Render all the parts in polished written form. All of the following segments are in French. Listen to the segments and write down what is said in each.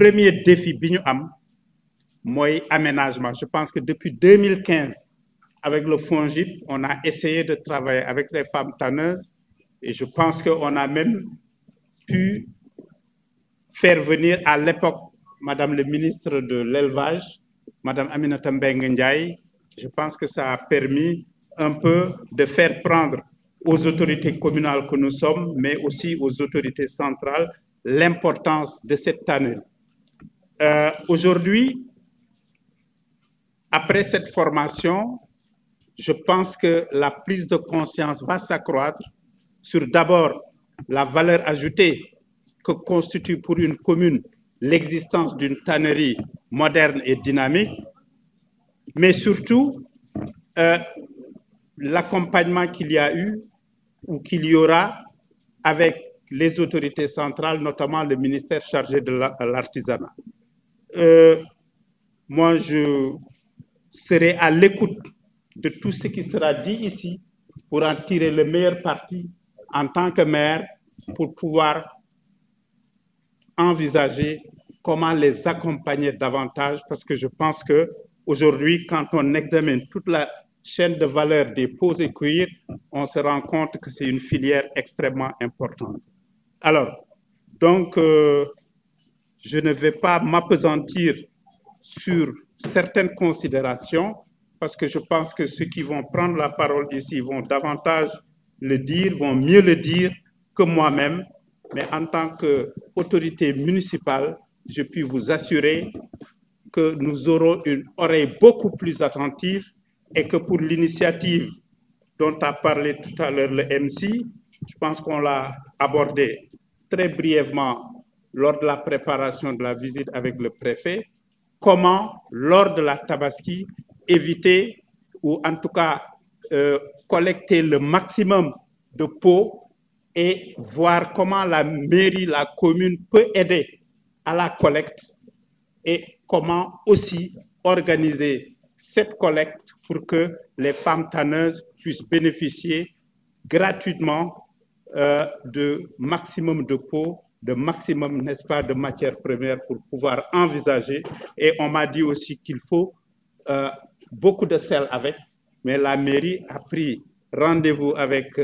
premier défi bi ñu am mooy aménagement. Je pense que depuis 2015, avec le FONGIP, on a essayé de travailler avec les femmes tanneuses et je pense qu'on a même pu faire venir à l'époque Madame le ministre de l'Élevage, Madame Aminata Mbengue Ndiaye. Je pense que ça a permis un peu de faire prendre aux autorités communales que nous sommes, mais aussi aux autorités centrales, l'importance de cette tannerie. Aujourd'hui, après cette formation, je pense que la prise de conscience va s'accroître sur d'abord la valeur ajoutée que constitue pour une commune l'existence d'une tannerie moderne et dynamique, mais surtout l'accompagnement qu'il y a eu ou qu'il y aura avec les autorités centrales, notamment le ministère chargé de l'artisanat. Moi, je serai à l'écoute de tout ce qui sera dit ici pour en tirer le meilleur parti en tant que maire pour pouvoir envisager comment les accompagner davantage, parce que je pense qu'aujourd'hui, quand on examine toute la chaîne de valeur des peaux et cuirs, on se rend compte que c'est une filière extrêmement importante. Alors, donc, je ne vais pas m'appesantir sur certaines considérations, parce que je pense que ceux qui vont prendre la parole ici vont davantage le dire, vont mieux le dire que moi-même. Mais en tant qu'autorité municipale, je puis vous assurer que nous aurons une oreille beaucoup plus attentive et que pour l'initiative dont a parlé tout à l'heure le MC, je pense qu'on l'a abordé très brièvement lors de la préparation de la visite avec le préfet, comment, lors de la Tabaski, éviter ou en tout cas collecter le maximum de peaux et voir comment la mairie, la commune peut aider à la collecte et comment aussi organiser cette collecte pour que les femmes tanneuses puissent bénéficier gratuitement de maximum de peaux, de maximum, n'est-ce pas, de matières premières pour pouvoir envisager. Et on m'a dit aussi qu'il faut beaucoup de sel avec, mais la mairie a pris rendez-vous avec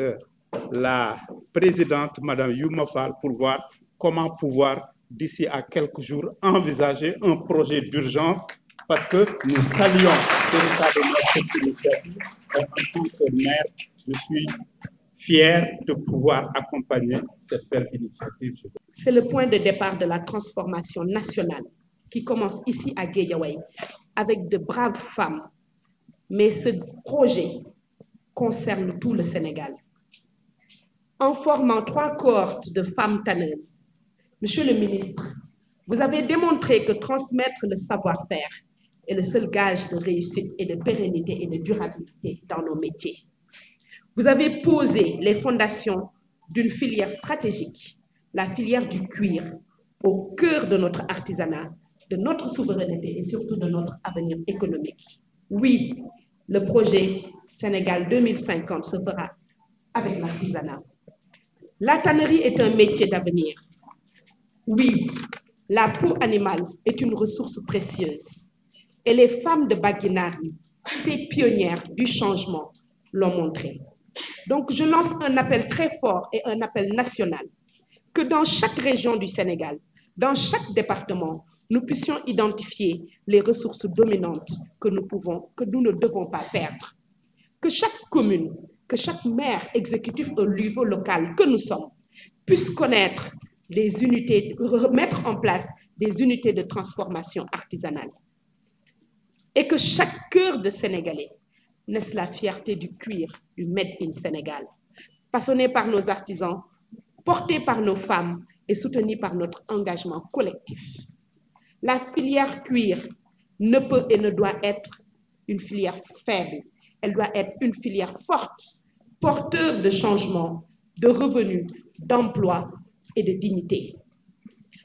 la présidente, Madame Youma Fall, pour voir comment pouvoir, d'ici à quelques jours, envisager un projet d'urgence, parce que nous saluons véritablement cette initiative. En tant que maire, je suis fier de pouvoir accompagner cette belle initiative. C'est le point de départ de la transformation nationale qui commence ici à Guédiawaye avec de braves femmes. Mais ce projet concerne tout le Sénégal. En formant 3 cohortes de femmes tanneuses, Monsieur le ministre, vous avez démontré que transmettre le savoir-faire est le seul gage de réussite et de pérennité et de durabilité dans nos métiers. Vous avez posé les fondations d'une filière stratégique, la filière du cuir, au cœur de notre artisanat, de notre souveraineté et surtout de notre avenir économique. Oui, le projet Sénégal 2050 se fera avec l'artisanat. La tannerie est un métier d'avenir. Oui, la peau animale est une ressource précieuse. Et les femmes de Baguinari, ces pionnières du changement, l'ont montré. Donc, je lance un appel très fort et un appel national, que dans chaque région du Sénégal, dans chaque département, nous puissions identifier les ressources dominantes que nous ne devons pas perdre. Que chaque commune, que chaque maire exécutif au niveau local que nous sommes, puisse connaître les unités, mettre en place des unités de transformation artisanale. Et que chaque cœur de Sénégalais naisse la fierté du cuir, du Made in Sénégal, façonné par nos artisans, porté par nos femmes et soutenu par notre engagement collectif. La filière cuir ne peut et ne doit être une filière faible. Elle doit être une filière forte, porteur de changement, de revenus, d'emploi et de dignité.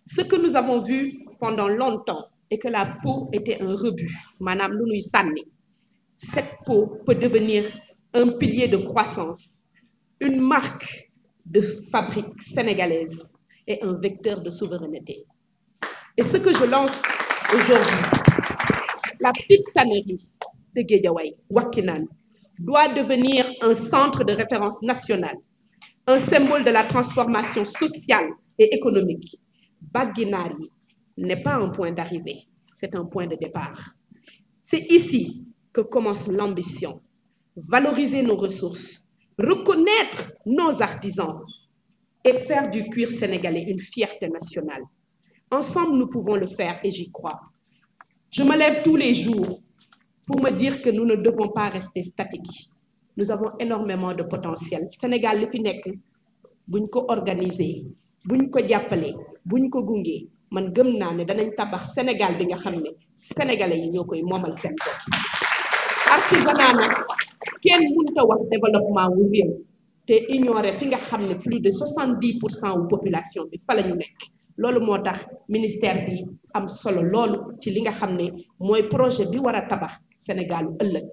Ce que nous avons vu pendant longtemps est que la peau était un rebut. Madame Nounoui Sanni, cette peau peut devenir un pilier de croissance, une marque de fabrique sénégalaise et un vecteur de souveraineté. Et ce que je lance aujourd'hui, la petite tannerie de Guédiawaye, Wakinan, doit devenir un centre de référence national, un symbole de la transformation sociale et économique. Baguinari n'est pas un point d'arrivée, c'est un point de départ. C'est ici que commence l'ambition. Valoriser nos ressources, reconnaître nos artisans et faire du cuir sénégalais une fierté nationale. Ensemble, nous pouvons le faire et j'y crois. Je me lève tous les jours pour me dire que nous ne devons pas rester statiques. Nous avons énormément de potentiel. Sénégal, li fi nekk buñ ko organiser, buñ ko jàppale, buñ ko gunge, man gëm naa ne danañ tabax Sénégal bi nga xam ne sénégalais yi ñoo koy moomal seen bopp. Artisanat nag kenn mënut a wax développement wu réew te ignorer fi nga xam ne plus de 70% wu population bi fa la ñu nekk. loolu moo tax ministère bi am solo loolu ci li nga xam ne mooy projet bi war a tabax Sénégal ëllëg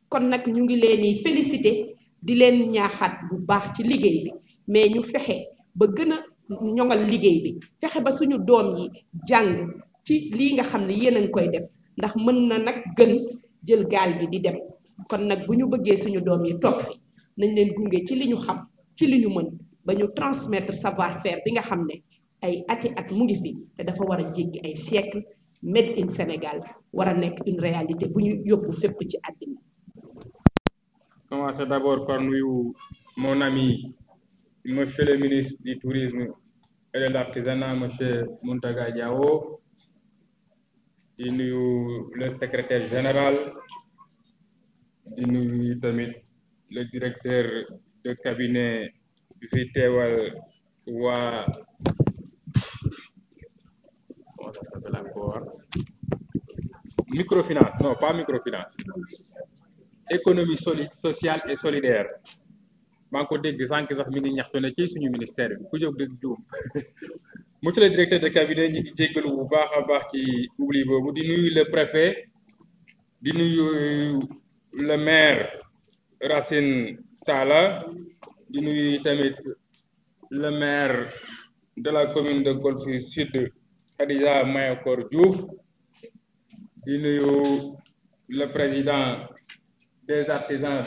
kon nag ñu ngi leen di féliciter di leen ñaaxaat bu baax ci liggéey bi mais ñu fexe ba gën a ñoŋal liggéey bi fexe ba suñu doom yi jàng ci lii nga xam ne yéen a ngi koy def ndax mën na nag gën jël gaal gi di dem kon nag bu ñu bëggee suñu doom yi toog fi nañ leen gunge ci li ñu xam ci li ñu mën ba ñu transmettre savoir-faire bi nga xam ne ay ati at mu ngi fi te dafa war a jéggi ay siècle made in Sénégal war a nekk une réalité bu ñu yóbbu fépp ci àddina. Commencer d'abord par nuyu mon ami monsieur le ministre du tourisme et de l'artisanat monsieur Mountaga Diawo di nuyu le secrétaire général di nuyu tamit le directeur de cabinet bi fi teewal waa microfinance, non pas microfinance, économie sociale et solidaire. maa ngi ko dégg sànq sax mi ngi ñaxtu ne ci suñu ministère bi ku jóg dégg juum monsieur le directeur de cabinet ñi ngi jéggalu bu baax a baax ci oubli boobu di nuyu le préfet di nuyu le maire Racine Talla di nuyu tamit le maire de la commune de Golf Sud Khadija Mayakor Diouf di nuyu le président des artisans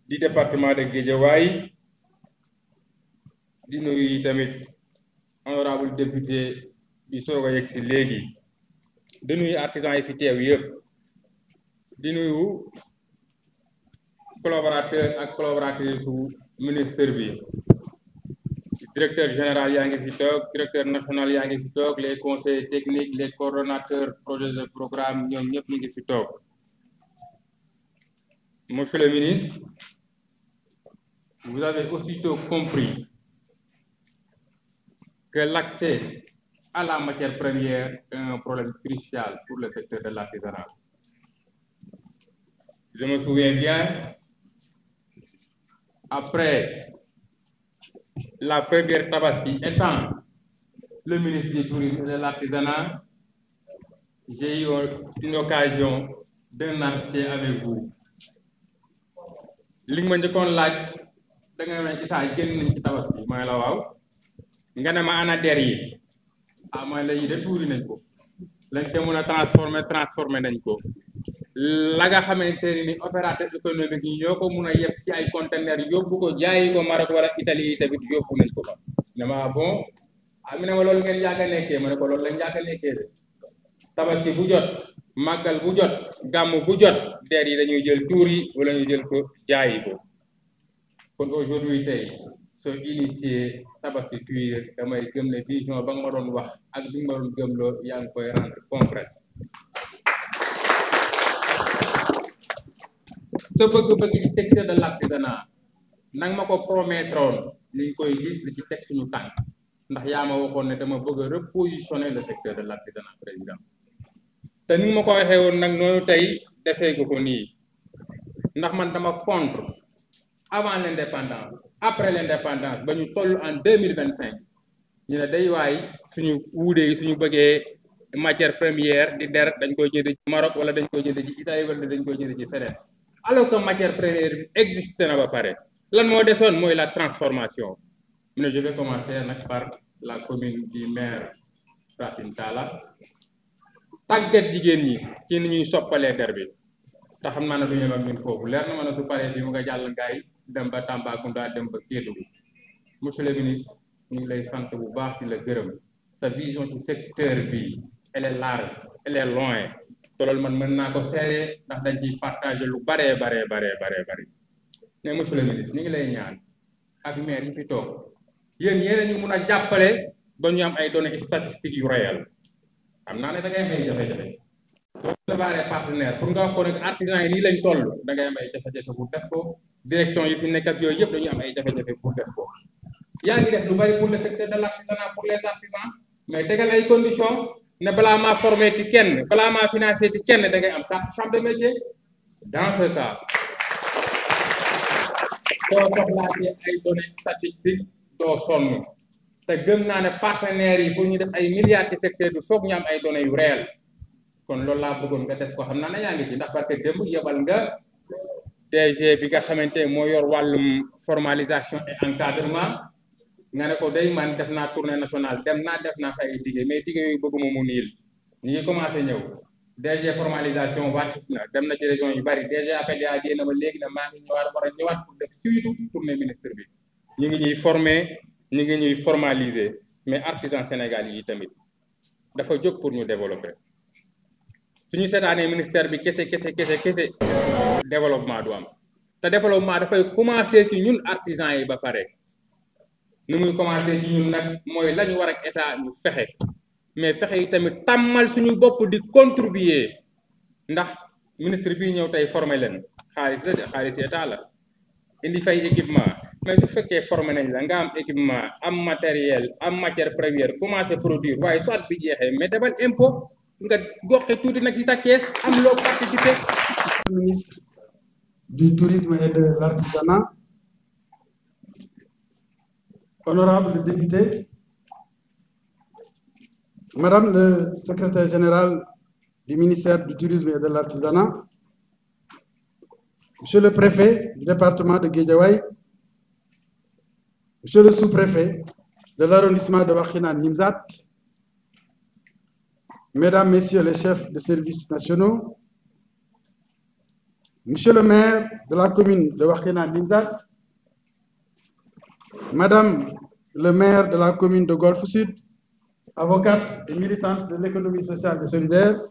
du département de Guédiawaye di nuyu tamit honorable député bi soog a yegg si léegi di nuyu artisans yi fi teew yëpp di nuyu collaborateur ak collaboratrice su ministère bi directeur général yaa ngi fi toog directeur national yaa ngi fi toog les conseils techniques les coordonnateurs projets de programme ñoom ñëpp ñu ngi fi toog monsieur le ministre vous avez aussitôt compris que l'accès à la matière première est un problème crucial pour le secteur de l'artisanat. Je me souviens bien, après la première Tabaski, étant le ministre du Tourisme et de l'Artisanat, j'ai eu une occasion d'un entretien avec vous. li nga ma njëkkoon laaj da nga ne Issa génn nañ ci Tabaski mooy la waaw nga ne ma ana der yi mooy la yi de tuuri nañ ko lañ te mën a transformer nañ ko la nga xamante ni opérateur économique yi ñoo ko mun a yeb ci ay conteneur yóbbu ko jaayi ko Maroc wala Italie yi tamit yóbbu nañ ko fa ne ma bon mi ne ma loolu ngeen yàgg a nekkee ma ne ko loolu lañ yàgg a nekkee de Tabaski bu jot màggal bu jot gàmmu bu jot der yi dañuy jël tuur yi wala ñu jël ko jaayi ko kon aujourd'hui tey soo initié Tabaski cuir damay gëm ne vision ba nga ma doon wax ak bi nga ma doon gëmloo yaa ngi koy rendre concret sa bëgg-bëgg ci secteur de l'artisanat nang ma ko promettroon ni ñu koy gis li ci teg suñu tànk ndax yaa ma waxoon ne dama bëgg a repositionner le secteur de l'artisanat président te ni ma ko waxee woon nag noonu tey defee ko nii ndax man dama contre avant l'indépendance après l'indépendance ba ñu toll en 2025 ñu ne day waay suñu wuudee yi suñu bëggee matière première di der dañ koy jënd ci Maroc wala dañ koy jënd ci Italie wala dañ koy jënd ci feneen alors que matière première existe na ba pare lan moo desoon mooy la transformation mu ne je vais commencer nag par la commune du maire Racine Talla tàggat jigéen ñi ci ni ñuy soppalee der bi te xam naa ne du ñëw ak ñun foofu leer na ma ne su paree bi mu nga jàll ngaay dem ba Tambacounda dem ba Kédougou monsieur le ministre ñu ngi lay sant bu baax di la gërëm sa vision ci secteur bi elle est large elle est loin te loolu man mën naa ko seere ndax dañ ciy partager lu baree mais monsieur le ministre ñu ngi lay ñaan ak maire yi fi toog yéen yéen ñu mun a jàppale ba ñu am ay données statistiques yu réel xam naa ne da ngay am ay jafe-jafe soo séparé partenaire pour nga wax ko nag artisan yi nii lañ toll da ngay am ay jafe-jafe pour def ko direction yi fi nekk ak yooyu yëpp dañuy am ay jafe-jafe pour def ko yaa ngi def lu bari pour le secteur de l'artisanat pour les artisans mais tegal ay conditions ne balaa maa formé ci kenn balaa maa financé ci kenn da ngay am carte chambre de métier dans ce cas soo soxlaatee ay données statistiques doo sonn te gëm naa ne partenaires yi pour ñu def ay milliards ci secteur bi foog ñu am ay données yu réel kon loolu laa bëggoon nga def ko xam naa ne yaa ngi ci ndax parce que démb yebal nga DG bi nga xamante ne moo yor wàllum formalisation et encadrement nga ne ko day man def naa tournée nationale dem naa def naa fay liggéey mais liggéey yooyu bëgguma mu niil ñi ngi commencé ñëw DG formalisation wàcc na dem na ci région yu bari DG APDA génn ma léegi na maa ngi ñëwaat war a ñëwaat pour def suitu tournée ministre bi ñu ngi ñuy former ñu ngi ñuy formaliser mais artisan Sénégal yi tamit dafa jóg pour ñu développer suñu seetaanee ministère bi kese développement du am te développement dafay commencer ci ñun artisan yi ba pare nu muy commencer ci ñun nag mooy la ñu war ak état ñu fexe mais fexe yi tamit tàmmal suñu bopp di contribuer ndax ministre bii ñëw tey former leen xaalis état la indi fay équipement mais su fekkee formé nañ la nga am équipement am matériel am matière première commencer produire waaye soit bi jeexee mais defal impôt nga goxe tuuti nag ci sa kees am loo participer. Ministre du tourisme et de l'artisanat, honorable député, Madame le secrétaire général du ministère du tourisme et de l'artisanat, Monsieur le préfet du département de Guédiawaye, Monsieur le sous-préfet de l'arrondissement de Wakhinane Nimzatt, Mesdames, Messieurs les chefs de services nationaux, Monsieur le maire de la commune de Wakhinane Nimzatt, Madame le maire de la commune de Golfe Sud, avocate et militante de l'économie sociale et solidaire,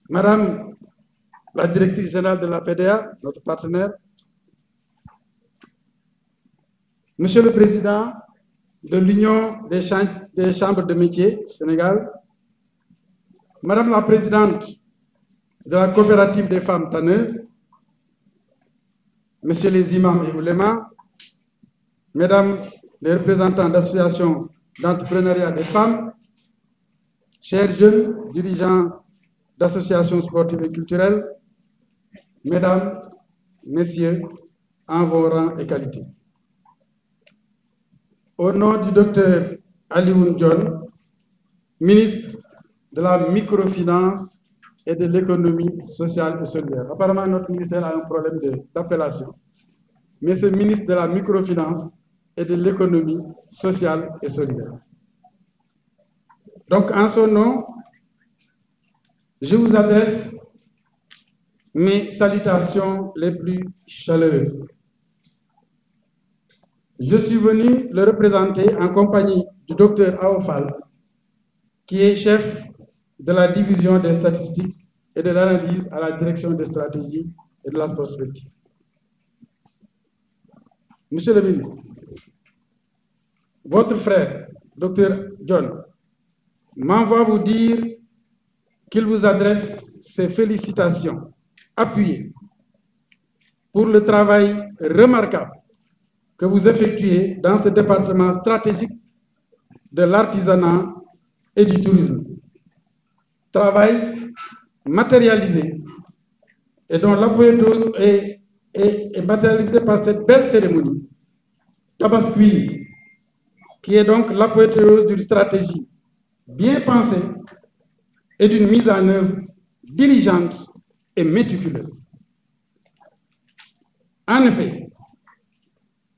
Madame la directrice générale de la PDA, notre partenaire, Monsieur le président de l'Union des chambres de métiers du Sénégal, Madame la présidente de la coopérative des femmes tanneuses, Messieurs les imams et oulémas, Mesdames les représentants d'associations d'entrepreneuriat des femmes, chers jeunes dirigeants d'associations sportives et culturelles, Mesdames, Messieurs, en vos rangs et qualités. Au nom du docteur Alioune Dione, ministre de la microfinance et de l'économie sociale et solidaire. Apparemment, notre ministère a un problème d'appellation. Mais ce ministre de la microfinance et de l'économie sociale et solidaire. Donc, en son nom, je vous adresse mes salutations les plus chaleureuses. Je suis venu le représenter en compagnie du docteur Aofal, qui est chef de la division des statistiques et de l'analyse à la direction des stratégies et de la prospective. Monsieur le ministre, votre frère, docteur John, m'envoie vous dire qu'il vous adresse ses félicitations appuyées pour le travail remarquable que vous effectuez dans ce département stratégique de l'artisanat et du tourisme. Travail matérialisé et dont l'apothéose est matérialisé par cette belle cérémonie, Tabaski, qui est donc l'apothéose d'une stratégie bien pensée et d'une mise en œuvre diligente et méticuleuse. En effet,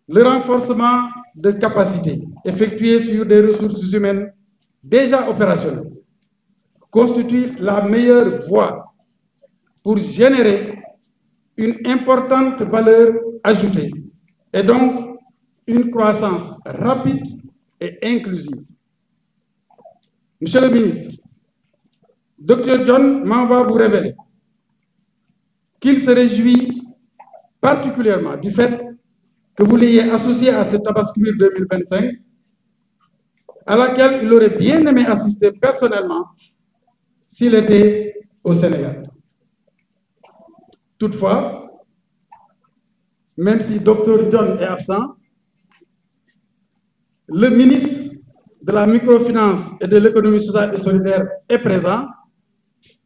le renforcement de capacités effectué sur des ressources humaines déjà opérationnels, constitue la meilleure voie pour générer une importante valeur ajoutée et donc une croissance rapide et inclusive. Monsieur le ministre, Dr John m'en va vous révéler qu'il se réjouit particulièrement du fait que vous l'ayez associé à cette Tabascuir 2025, à laquelle il aurait bien aimé assister personnellement s'il était au Sénégal. Toutefois, même si Dr John est absent, le ministre de la microfinance et de l'économie sociale et solidaire est présent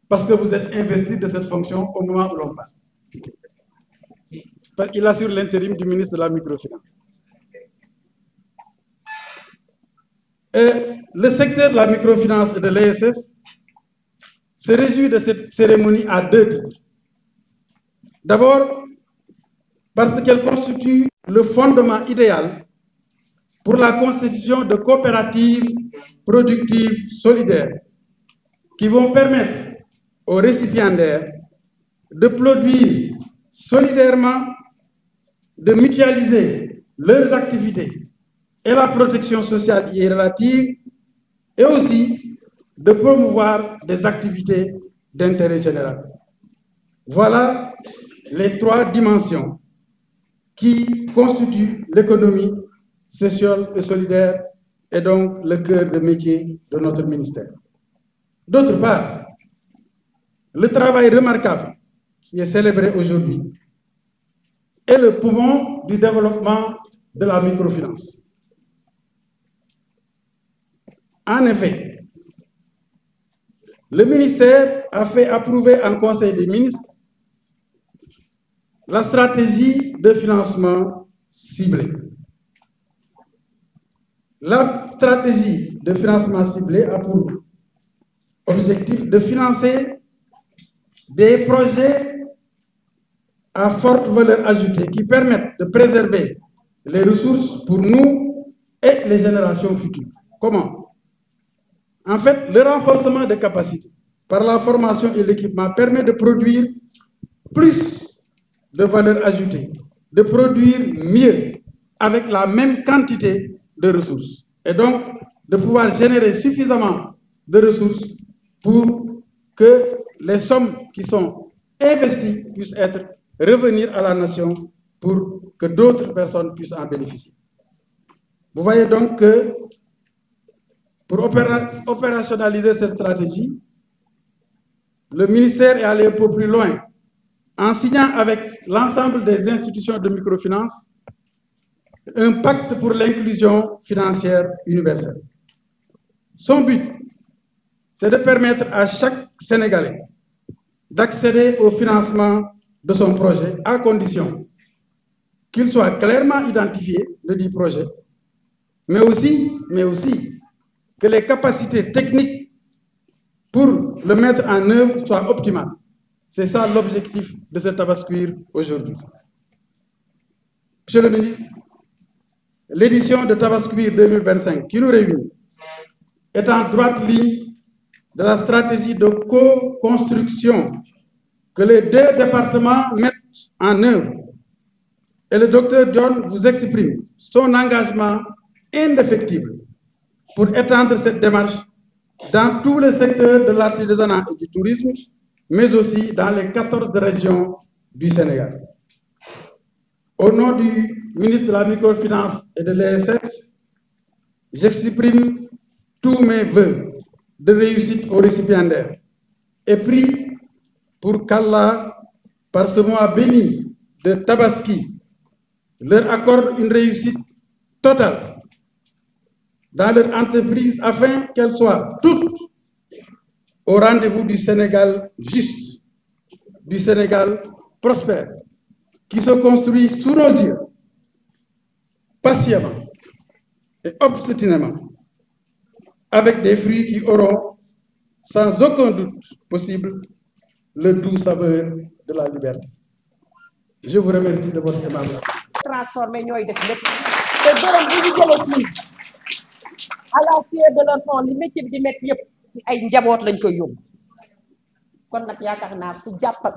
parce que vous êtes investi de cette fonction au moment où l'on parle. Parce qu'il assure l'intérim du ministre de la microfinance. Et le secteur de la microfinance et de l'ESS se réjouit de cette cérémonie à deux titres. D'abord, parce qu'elle constitue le fondement idéal pour la constitution de coopératives productives solidaires qui vont permettre aux récipiendaires de produire solidairement, de mutualiser leurs activités et la protection sociale y est relative, et aussi de promouvoir des activités d'intérêt général. Voilà les trois dimensions qui constituent l'économie sociale et solidaire et donc le cœur de métier de notre ministère. D'autre part, le travail remarquable qui est célébré aujourd'hui est le poumon du développement de la microfinance. En effet, le ministère a fait approuver en Conseil des ministres la stratégie de financement ciblé. La stratégie de financement ciblé a pour objectif de financer des projets à forte valeur ajoutée qui permettent de préserver les ressources pour nous et les générations futures. Comment? En fait, le renforcement des capacités par la formation et l'équipement permet de produire plus de valeur ajoutée, de produire mieux avec la même quantité de ressources et donc de pouvoir générer suffisamment de ressources pour que les sommes qui sont investies puissent revenir à la nation pour que d'autres personnes puissent en bénéficier. Vous voyez donc que pour opérationnaliser cette stratégie, le ministère est allé un peu plus loin en signant avec l'ensemble des institutions de microfinance un pacte pour l'inclusion financière universelle. Son but, c'est de permettre à chaque Sénégalais d'accéder au financement de son projet à condition qu'il soit clairement identifié, le dit projet, mais aussi que les capacités techniques pour le mettre en œuvre soient optimales. C'est ça l'objectif de cette Tabascuir aujourd'hui. Monsieur le ministre, l'édition de Tabascuir 2025 qui nous réunit est en droite ligne de la stratégie de co-construction que les deux départements mettent en œuvre. Et le docteur John vous exprime son engagement indéfectible pour étendre cette démarche dans tous les secteurs de l'artisanat et du tourisme, mais aussi dans les 14 régions du Sénégal. Au nom du ministre de la Microfinance et de l'ESS, j'exprime tous mes vœux de réussite aux récipiendaires et prie pour qu'Allah, par ce mois béni de Tabaski, leur accorde une réussite totale dans leur entreprise afin qu'elles soient toutes au rendez-vous du Sénégal juste, du Sénégal prospère, qui se construit sous nos yeux, patiemment et obstinément, avec des fruits qui auront, sans aucun doute possible, le doux saveur de la liberté. Je vous remercie de votre aimable. Transformé ñooy def lépp te dërëm bu ñu jëlee fii à la sueur de leur front li métier bi di métti yëpp ci ay njaboot lañ koy yóbbu kon nag yaakaar naa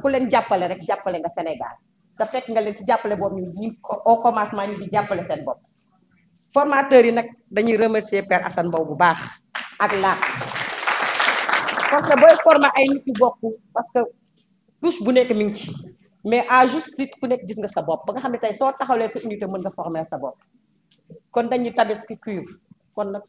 ku leen jàppale rek jàppale nga Sénégal te fekk nga leen ci jàppale boobu ñu au commencement ñu di jàppale seen bopp formateurs yi nag dañuy remercier Père Assane Mbow bu baax ak laat parce que booy former ay nit yu bokk parce que touche bu nekk mi ngi ci mais à juste titre ku nekk gis nga sa bopp ba nga xam ne tey soo taxawlee sa unité mën nga former sa bopp kon dañuy tabaski cuivre kon nag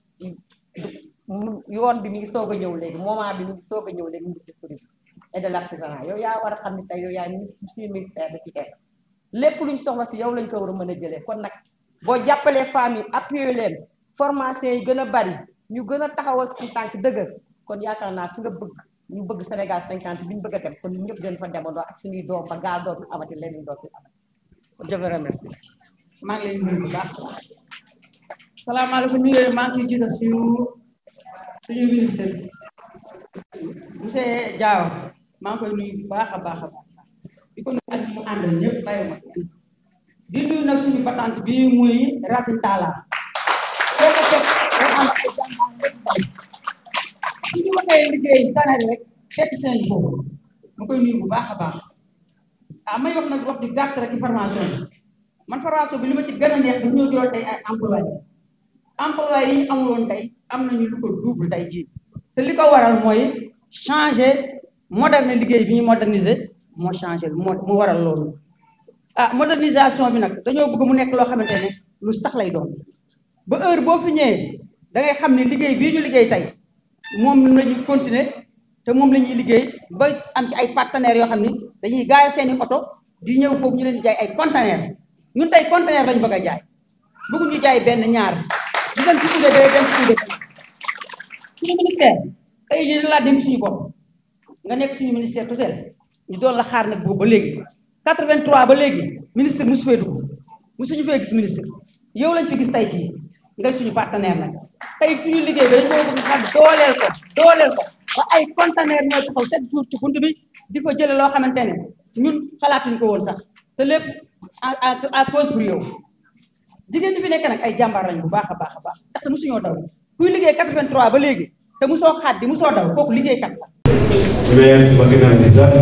yoon bi mi ngi soog a ñëw léegi moment bi mi ngi soog a ñëw léegi ministre du tourisme et de l'artisanat yow yaa war a xam ne tey yow yaay suñu ministère de tutelle lépp luñ soxla si yow lañ ko war a mën a jëlee kon nag boo jàppalee femmes yi appuyer leen formation yi gën a bari ñu gën a taxawal ci tànk dëgër kon yaakaar naa fi nga bëgg ñu bëgg Sénégal 50 bi ñu bëgg a dem kon ñëpp dañ fa demandoo ak suñuy doom ba gaal dootul amati leneen dootul amati je vous remercie. maa ngi leen di nuyu bu baax. salaamaaleykum ñu ngi leen maa ngi ciy jiital suñu ministre monsieur Diaw maa ngi koy nuyu bu baax a baax a baax di ko nuyu ak ñu àndal ñëpp bàyyi ma di nuyu nag suñu batante bi muy Racine Talla foo ko fekk day am ay jàmbaar suñu waxee liggéey tanari rek fekk seen foofu ma koy nuyu bu baax a baax may wax nag wax di gàtt rek information bi man formation bi li ma ci gën a neex bu ñoo jool tey ay employé yi ñu amuloon tey am nañu lu ko double tey jii te li ko waral mooy changer moderne liggéey bi ñu moderniser moo changer moo waral loolu modernisation bi nag dañoo bëgg mu nekk loo xamante ne lu sax lay doon ba heure boo fi ñëwee da ngay xam ne liggéey bii ñu liggéey tey moom la ñuy continuer te moom la ñuy liggéey ba am ci ay partenaires yoo xam ni dañuy gaare seeni oto di ñëw foofu ñu leen di jaay ay conteneurs ñun tey conteneur lañu bëgg a jaay bëgguñu jaay benn ñaar di dem ci UDD dem ci UDD suñu ministère tey jii laa dem suñu bopp nga nekk suñu ministère tutelle ñu doon la xaar nag boobu ba léegi 83 ba léegi ministre musu fee dugg musuñu fee gis ministre yow lañ fi gis tey jii ngay suñu partenaire nag tey suñu liggéey bi dañoo bëgg xam dooleel ko ba ay conteneur ñoo taxaw 7 jours ci bunt bi di fa jële loo xamante ne ñun xalaatuñu ko woon sax te lépp à cause pour yow jigéen ñi fi nekk nag ay jàmbaar lañ bu baax a baax a baax ndax sa musuñoo daw kuy liggéey 83 ba léegi te musoo xaat di musoo daw kooku liggéeykat la. mais bëgg naa ni sax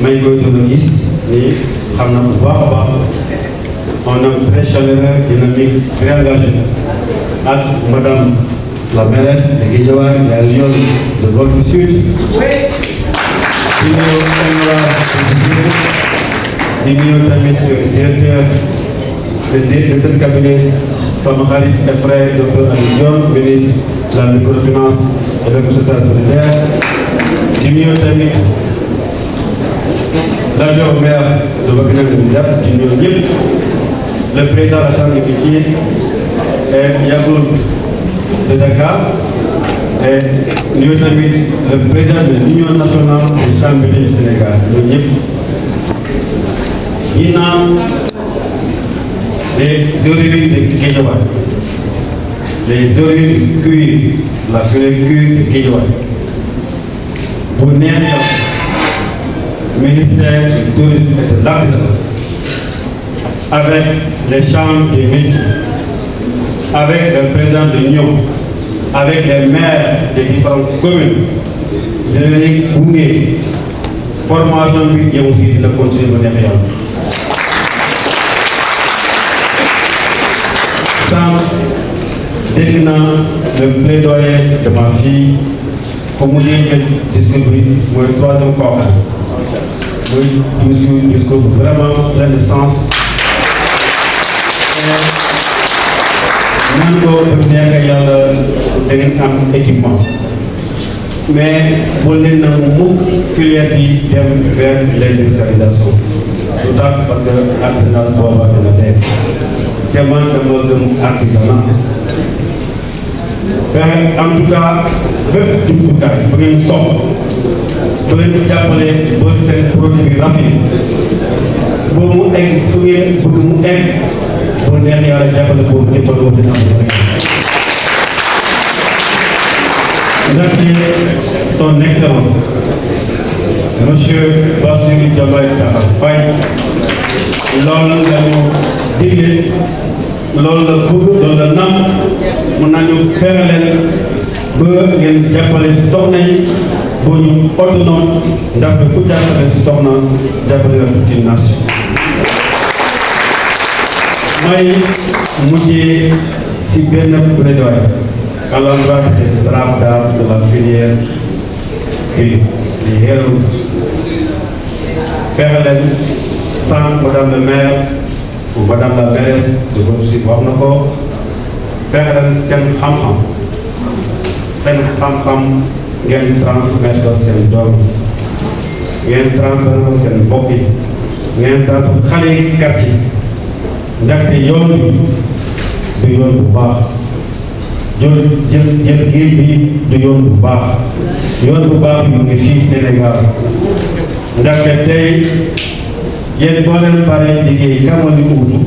may koy doon gis nii xam na bu baax a baax on est très chaleureux dynamique très engagé ak madame la mairesse de Guédiawaye la région de Golf Sud. di nuyu tamit directeur de cabinet sama xarit et frère docteur Aliou Dione ministre de la microfinance et de l'économie sociale et solidaire di nuyu tamit l'adjoint au maire de Wakhinane Nimzatt di nuyu ñëpp le président de la chambre de métiers et Yagoul de Dakar et nuyu tamit le président de l'union nationale des chambres du Sénégal ñoom ñëpp. Ginnaaw les origines de Guédiawaye, les origines du cuir, la filière cuir de Guédiawaye, bu nekk ministère du tourisme et de l'artisanat, avec les chambres des métiers, avec le président de l'union, avec les maires des différentes communes, je vais gunge formation bi yow fii la continuer ba neex yàlla. dégg naa le plaidoyer de ma fille comme mu dee jël discours bi mooy troisième kooka muy discours vraiment plein de sens ñaan ko nekk yàlla da ngeen am équipement mais bu leen na mukk filière bi dem vers l'industrialisation tout à fait parce que artisanat booba dina dee te man dama gëm artisanat fexe en tout cas bépp jumtukaay bu ngeen soxla bu leen jàppale ba seen produit bi rafet ba mu egg fu ngeen bëgg mu egg bu neex yàlla jàppale boobu ñëpp a doon dina am merci son excellence monsieur Bassirou Diomaye Diakhar Faye loolu la ñu digle loolu la bëgg loolu la nam mun nañu fexe leen ba ngeen jàppale soxna yi ba ñu autonome ndaxte ku jàppale soxna jàppale la toute une nation. may mujjee si benn plaidoyer à l'endroit de cette brave dame de la filière cuir di Héroux fexe leen sans madame le maire ou madame la mairesse de Gossip wax na ko fexe leen seen xam-xam ngeen transmettre ko seen doom ngeen transmettre ko seen mbokk yi ngeen transmettre xale yi quartier ndaxte yoon bi du yoon bu baax jël géej bi du yoon bu baax yoon bu baax bi mu ngi fii Sénégal ndaxte tey yéen boo leen paree liggéey kan moo ñu uutu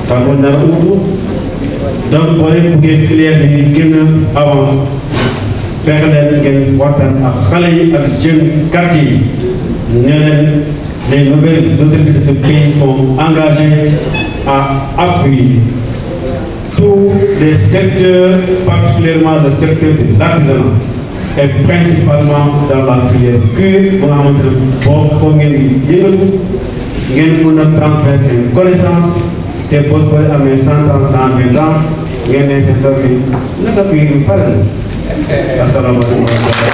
kan moo nar a uutu donc boo leen buggee filière bi gën a avance fexe leen ngeen waxtaan ak xale yi ak jeunes quartier yi ne leen les nouvelles autorités de ce pays sont engagées à appuyer tous les secteurs, particulièrement le secteur de l'artisanat et principalement dans la filière cuir bu nga xamante ne boo ngeen di yëngatu ngeen mën a transmettre seen connaissance te boo ko amee 100 ans 120 ans ngeen ne seen doom bi naka cuir bi pare na asalaamaaleykum.